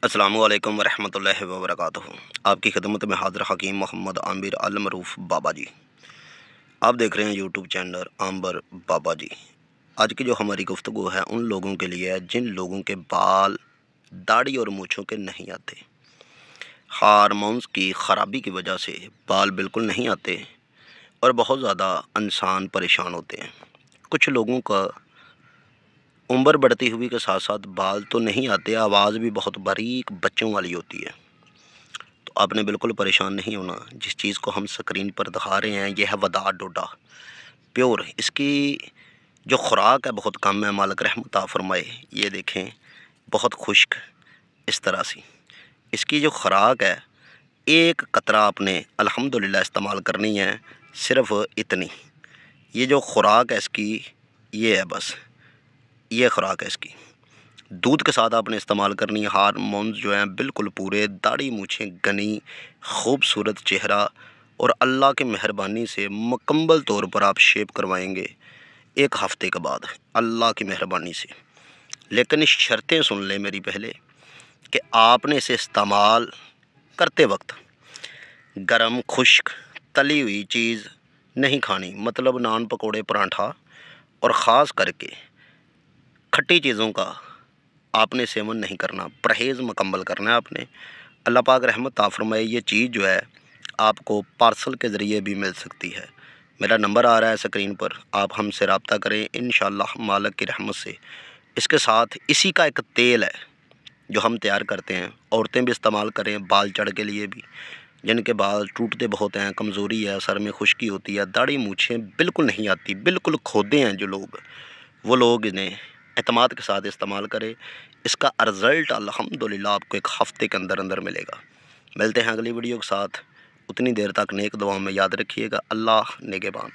السلام علیکم ورحمۃ اللہ وبرکاتہ۔ آپ کی خدمت میں حاضر حکیم محمد عامر المعروف بابا جی۔ آپ دیکھ رہے ہیں یوٹیوب چینل عامر بابا جی۔ آج کی جو ہماری گفتگو ہے ان لوگوں کے لیے ہے جن لوگوں کے بال داڑھی اور مونچھوں کے نہیں آتے، ہارمونز کی خرابی کی وجہ سے بال بالکل نہیں آتے اور بہت زیادہ انسان پریشان ہوتے ہیں۔ کچھ لوگوں کا عمر بڑھتی ہوئی کے ساتھ ساتھ بال تو نہیں آتے، آواز بھی بہت باریک بچوں والی ہوتی ہے۔ تو آپ نے بالکل پریشان نہیں ہونا۔ جس چیز کو ہم سکرین پر دکھا رہے ہیں یہ ہے وداع ڈوڈا پیور۔ اس کی جو خوراک ہے بہت کم ہے، مالک رحمت عطا فرمائے۔ یہ دیکھیں بہت خشک اس طرح سی اس کی جو خوراک ہے، ایک قطرہ آپ نے الحمدللہ استعمال کرنی ہے، صرف اتنی۔ یہ جو خوراک ہے اس کی یہ ہے، بس یہ خوراک ہے اس کی۔ دودھ کے ساتھ آپ نے استعمال کرنی ہے۔ ہارمونز جو ہیں بالکل پورے، داڑھی مونچھیں گھنی، خوبصورت چہرہ، اور اللہ کی مہربانی سے مکمل طور پر آپ شیپ کروائیں گے ایک ہفتے کے بعد، اللہ کی مہربانی سے۔ لیکن شرطیں سن لیں میری پہلے، کہ آپ نے اسے استعمال کرتے وقت گرم خشک تلی ہوئی چیز نہیں کھانی، مطلب نان پکوڑے پراٹھا، اور خاص کر کے کھٹی چیزوں کا آپ نے سیون نہیں کرنا، پرہیز مکمل کرنا ہے آپ نے۔ اللہ پاک رحمت عطا فرمائے۔ یہ چیز جو ہے آپ کو پارسل کے ذریعے بھی مل سکتی ہے۔ میرا نمبر آ رہا ہے سکرین پر، آپ ہم سے رابطہ کریں انشاءاللہ مالک کی رحمت سے۔ اس کے ساتھ اسی کا ایک تیل ہے جو ہم تیار کرتے ہیں، عورتیں بھی استعمال کریں بال چڑھ کے لیے بھی، جن کے بال ٹوٹتے بہت ہیں، کمزوری ہے، سر میں خشکی ہوتی ہے، داڑھی مونچھیں بالکل نہیں آتی، بالکل کھودے ہیں جو لوگ، وہ لوگ انہیں اعتماد کے ساتھ استعمال کرے۔ اس کا رزلٹ الحمدللہ آپ کو ایک ہفتے کے اندر اندر ملے گا۔ ملتے ہیں اگلی ویڈیو کے ساتھ، اتنی دیر تک نیک دعاؤں میں یاد رکھیے گا۔ اللہ نگہبان۔